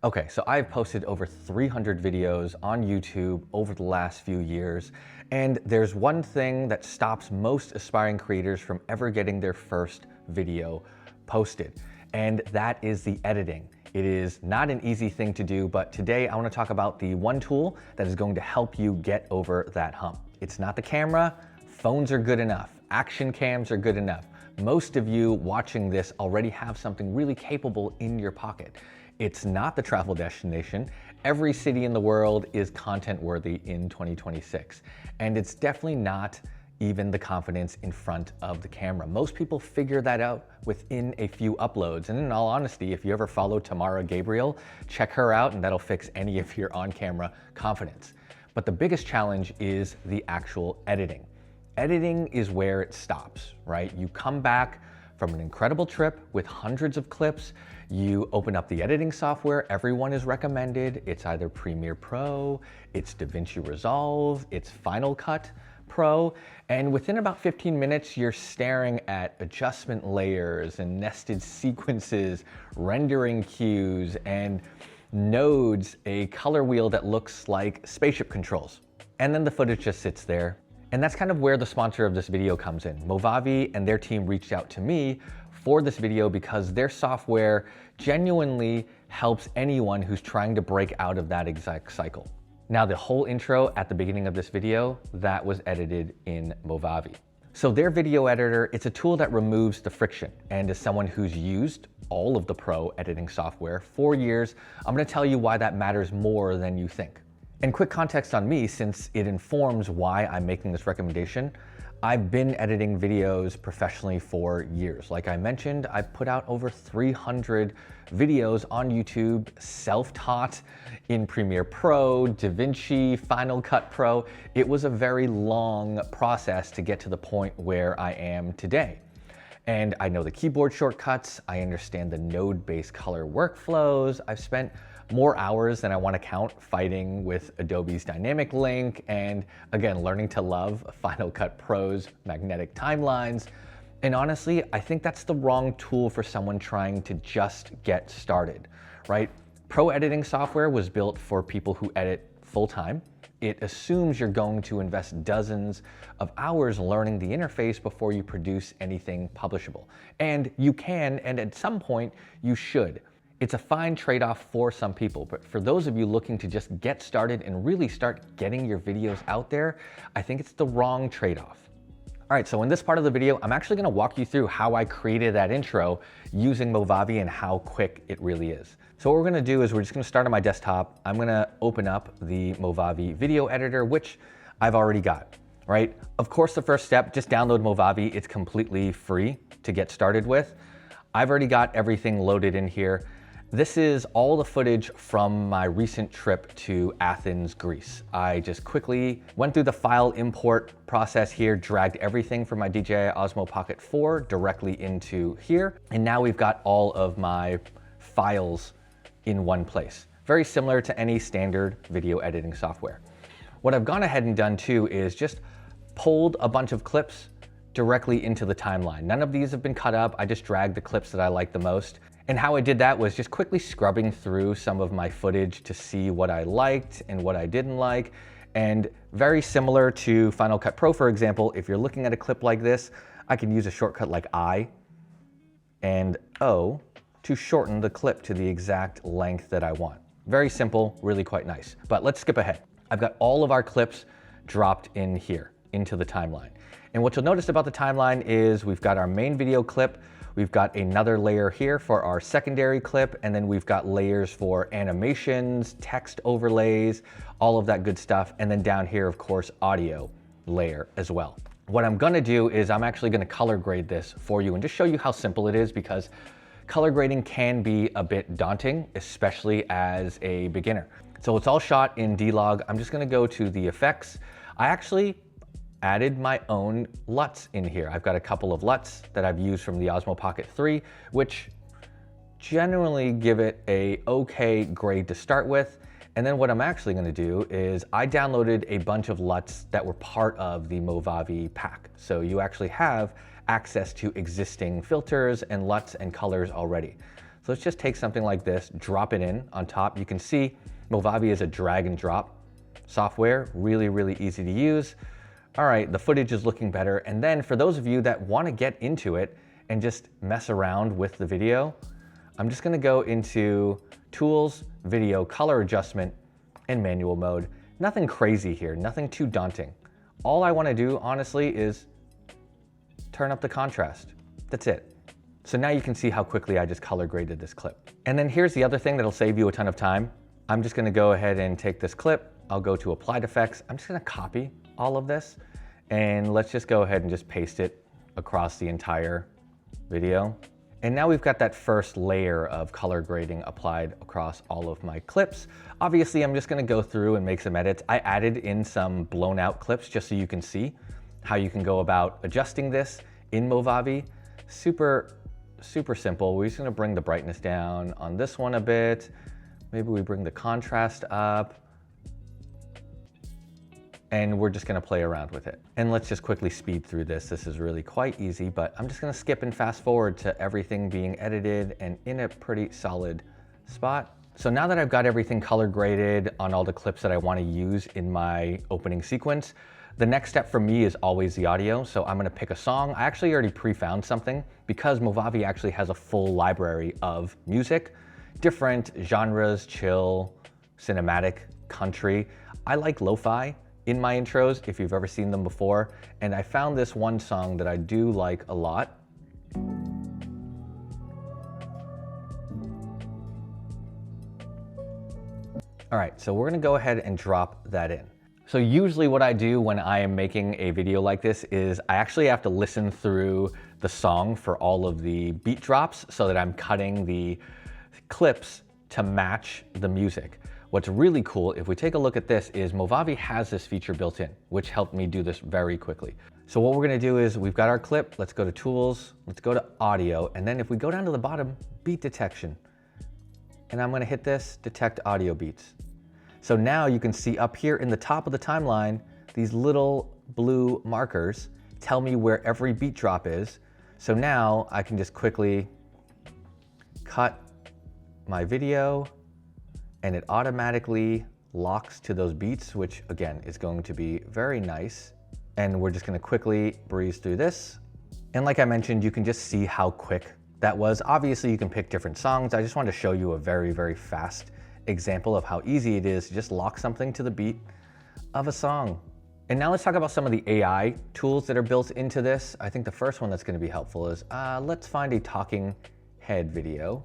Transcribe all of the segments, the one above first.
Okay, so I've posted over 300 videos on YouTube over the last few years, and there's one thing that stops most aspiring creators from ever getting their first video posted, and that is the editing. It is not an easy thing to do, but today I want to talk about the one tool that is going to help you get over that hump. It's not the camera. Phones are good enough. Action cams are good enough. Most of you watching this already have something really capable in your pocket. It's not the travel destination. Every city in the world is content worthy in 2026. And it's definitely not even the confidence in front of the camera. Most people figure that out within a few uploads. And in all honesty, if you ever follow Tamara Gabriel, check her out and that'll fix any of your on-camera confidence. But the biggest challenge is the actual editing. Editing is where it stops, right? You come back from an incredible trip with hundreds of clips, you open up the editing software everyone is recommended. It's either Premiere Pro, it's DaVinci Resolve, it's Final Cut Pro, and within about 15 minutes, you're staring at adjustment layers and nested sequences, rendering cues, and nodes, a color wheel that looks like spaceship controls. And then the footage just sits there. And that's kind of where the sponsor of this video comes in. Movavi and their team reached out to me for this video because their software genuinely helps anyone who's trying to break out of that exact cycle. Now, the whole intro at the beginning of this video, that was edited in Movavi. So their video editor, it's a tool that removes the friction. And as someone who's used all of the pro editing software for years, I'm gonna tell you why that matters more than you think. And quick context on me, since it informs why I'm making this recommendation. I've been editing videos professionally for years. Like I mentioned, I've put out over 300 videos on YouTube, self-taught in Premiere Pro, DaVinci, Final Cut Pro. It was a very long process to get to the point where I am today. And I know the keyboard shortcuts, I understand the node-based color workflows. I've spent more hours than I want to count fighting with Adobe's Dynamic Link and again, learning to love Final Cut Pro's magnetic timelines. And honestly, I think that's the wrong tool for someone trying to just get started, right? Pro editing software was built for people who edit full-time. It assumes you're going to invest dozens of hours learning the interface before you produce anything publishable. And you can, and at some point you should. It's a fine trade-off for some people, but for those of you looking to just get started and really start getting your videos out there, I think it's the wrong trade-off. All right, so in this part of the video, I'm actually gonna walk you through how I created that intro using Movavi and how quick it really is. So what we're gonna do is we're just gonna start on my desktop. I'm gonna open up the Movavi video editor, which I've already got, right? Of course, the first step, just download Movavi. It's completely free to get started with. I've already got everything loaded in here. This is all the footage from my recent trip to Athens, Greece. I just quickly went through the file import process here, dragged everything from my DJI Osmo Pocket 4 directly into here. And now we've got all of my files in one place. Very similar to any standard video editing software. What I've gone ahead and done too is just pulled a bunch of clips directly into the timeline. None of these have been cut up. I just dragged the clips that I like the most. And how I did that was just quickly scrubbing through some of my footage to see what I liked and what I didn't like. And very similar to Final Cut Pro, for example, if you're looking at a clip like this, I can use a shortcut like I and O to shorten the clip to the exact length that I want. Very simple, really quite nice. But let's skip ahead. I've got all of our clips dropped in here into the timeline. And what you'll notice about the timeline is we've got our main video clip, we've got another layer here for our secondary clip, and then we've got layers for animations, text overlays, all of that good stuff. And then down here, of course, audio layer as well. What I'm gonna do is I'm actually gonna color grade this for you and just show you how simple it is, because color grading can be a bit daunting, especially as a beginner. So it's all shot in D-Log. I'm just gonna go to the effects. I actually added my own LUTs in here. I've got a couple of LUTs that I've used from the Osmo Pocket 3, which generally give it a okay grade to start with. And then what I'm actually gonna do is I downloaded a bunch of LUTs that were part of the Movavi pack. So you actually have access to existing filters and LUTs and colors already. So let's just take something like this, drop it in on top. You can see Movavi is a drag and drop software, really, really easy to use. All right, the footage is looking better. And then for those of you that want to get into it and just mess around with the video, I'm just gonna go into Tools, Video, Color Adjustment, and Manual Mode. Nothing crazy here, nothing too daunting. All I wanna do, honestly, is turn up the contrast. That's it. So now you can see how quickly I just color graded this clip. And then here's the other thing that'll save you a ton of time. I'm just gonna go ahead and take this clip. I'll go to Applied Effects. I'm just gonna copy all of this, and let's just go ahead and just paste it across the entire video. And now we've got that first layer of color grading applied across all of my clips. Obviously, I'm just gonna go through and make some edits. I added in some blown out clips just so you can see how you can go about adjusting this in Movavi. Super simple. We're just gonna bring the brightness down on this one a bit. Maybe we bring the contrast up. And we're just gonna play around with it. And let's just quickly speed through this. This is really quite easy, but I'm just gonna skip and fast forward to everything being edited and in a pretty solid spot. So now that I've got everything color graded on all the clips that I wanna use in my opening sequence, the next step for me is always the audio. So I'm gonna pick a song. I actually already pre-found something because Movavi actually has a full library of music, different genres, chill, cinematic, country. I like lo-fi in my intros, if you've ever seen them before. And I found this one song that I do like a lot. All right, so we're gonna go ahead and drop that in. So usually what I do when I am making a video like this is I actually have to listen through the song for all of the beat drops so that I'm cutting the clips to match the music. What's really cool, if we take a look at this, is Movavi has this feature built in, which helped me do this very quickly. So what we're gonna do is we've got our clip, let's go to Tools, let's go to Audio, and then if we go down to the bottom, Beat Detection. And I'm gonna hit this, Detect Audio Beats. So now you can see up here in the top of the timeline, these little blue markers tell me where every beat drop is. So now I can just quickly cut my video, and it automatically locks to those beats, which again is going to be very nice. And we're just gonna quickly breeze through this. And like I mentioned, you can just see how quick that was. Obviously you can pick different songs. I just wanted to show you a very, very fast example of how easy it is to just lock something to the beat of a song. And now let's talk about some of the AI tools that are built into this. I think the first one that's gonna be helpful is, let's find a talking head video.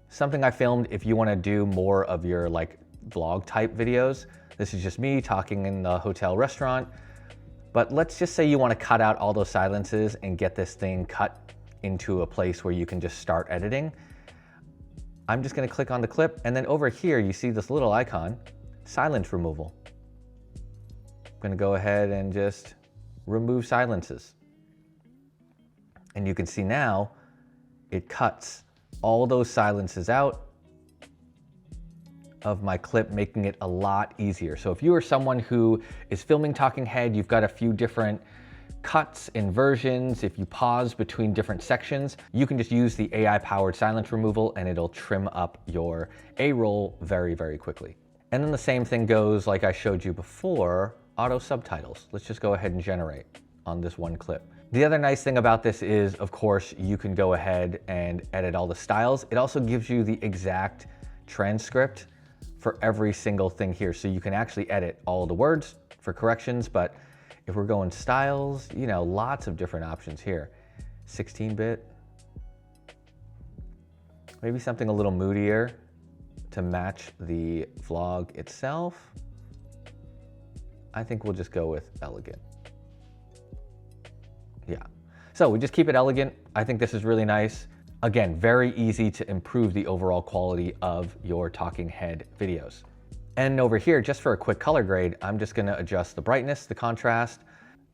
Something I filmed if you wanna do more of your like vlog type videos. This is just me talking in the hotel restaurant. But let's just say you wanna cut out all those silences and get this thing cut into a place where you can just start editing. I'm just gonna click on the clip, and then over here you see this little icon, silence removal. I'm gonna go ahead and just remove silences. And you can see now it cuts all those silences out of my clip, making it a lot easier. So if you are someone who is filming talking head, you've got a few different cuts and versions. If you pause between different sections, you can just use the AI powered silence removal and it'll trim up your A-roll very, very quickly. And then the same thing goes, like I showed you before, auto subtitles. Let's just go ahead and generate on this one clip. The other nice thing about this is, of course, you can go ahead and edit all the styles. It also gives you the exact transcript for every single thing here. So you can actually edit all the words for corrections, but if we're going styles, you know, lots of different options here. 16-bit, maybe something a little moodier to match the vlog itself. I think we'll just go with elegant. Yeah, so we just keep it elegant. I think this is really nice. Again, very easy to improve the overall quality of your talking head videos. And over here, just for a quick color grade, I'm just gonna adjust the brightness, the contrast,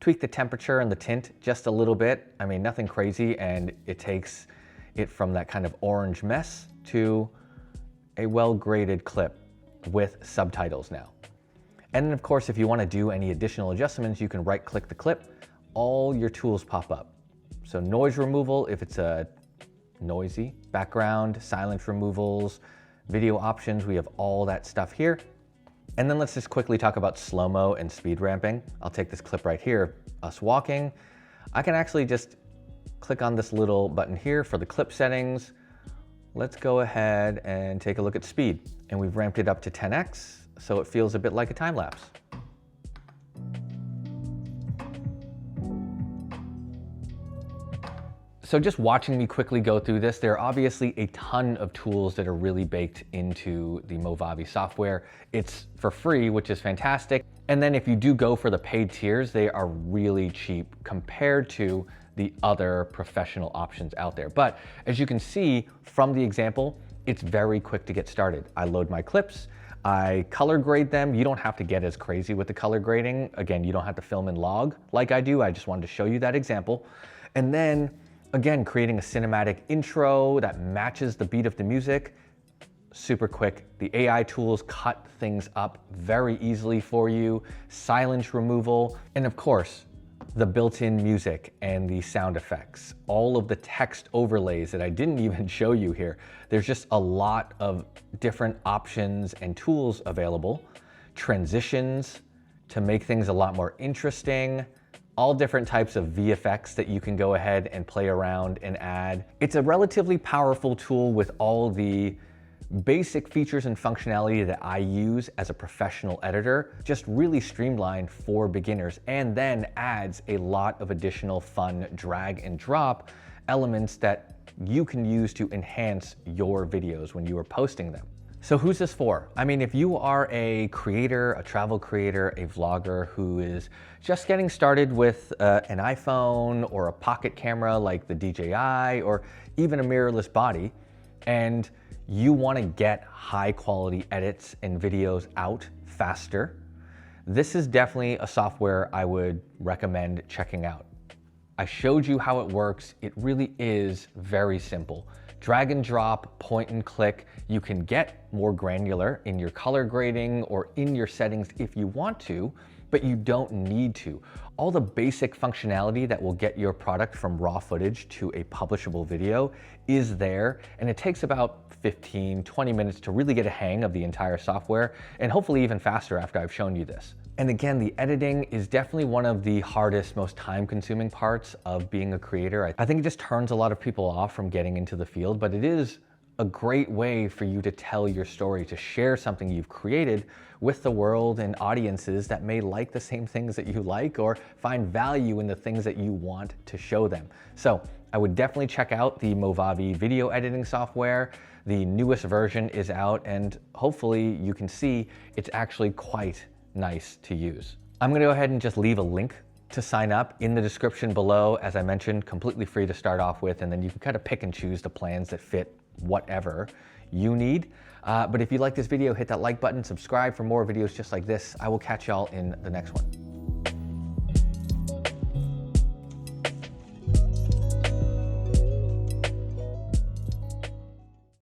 tweak the temperature and the tint just a little bit. I mean, nothing crazy, and it takes it from that kind of orange mess to a well-graded clip with subtitles now. And then of course, if you wanna do any additional adjustments, you can right-click the clip, all your tools pop up. So noise removal, if it's a noisy. Background, silence removals, video options, we have all that stuff here. And then let's just quickly talk about slow-mo and speed ramping. I'll take this clip right here, us walking. I can actually just click on this little button here for the clip settings. Let's go ahead and take a look at speed. And we've ramped it up to 10x, so it feels a bit like a time lapse. So just watching me quickly go through this, there are obviously a ton of tools that are really baked into the Movavi software. It's for free, which is fantastic. And then if you do go for the paid tiers, they are really cheap compared to the other professional options out there. But as you can see from the example, it's very quick to get started. I load my clips, I color grade them. You don't have to get as crazy with the color grading. Again, you don't have to film in log like I do. I just wanted to show you that example. And then again, creating a cinematic intro that matches the beat of the music, super quick. The AI tools cut things up very easily for you, silence removal, and of course, the built-in music and the sound effects, all of the text overlays that I didn't even show you here. There's just a lot of different options and tools available. Transitions to make things a lot more interesting, all different types of VFX that you can go ahead and play around and add. It's a relatively powerful tool with all the basic features and functionality that I use as a professional editor, just really streamlined for beginners, and then adds a lot of additional fun drag and drop elements that you can use to enhance your videos when you are posting them. So who's this for? I mean, if you are a creator, a travel creator, a vlogger who is just getting started with an iPhone or a pocket camera like the DJI, or even a mirrorless body, and you want to get high quality edits and videos out faster, this is definitely a software I would recommend checking out. I showed you how it works. It really is very simple. Drag and drop, point and click. You can get more granular in your color grading or in your settings if you want to, but you don't need to. All the basic functionality that will get your product from raw footage to a publishable video is there, and it takes about 15-20 minutes to really get a hang of the entire software, and hopefully even faster after I've shown you this. And again, the editing is definitely one of the hardest, most time-consuming parts of being a creator. I think it just turns a lot of people off from getting into the field, but it is a great way for you to tell your story, to share something you've created with the world and audiences that may like the same things that you like or find value in the things that you want to show them. So I would definitely check out the Movavi video editing software. The newest version is out, and hopefully you can see it's actually quite nice to use. I'm gonna go ahead and just leave a link to sign up in the description below. As I mentioned, completely free to start off with, and then you can kind of pick and choose the plans that fit whatever you need. But if you like this video, hit that like button, subscribe for more videos just like this. I will catch y'all in the next one.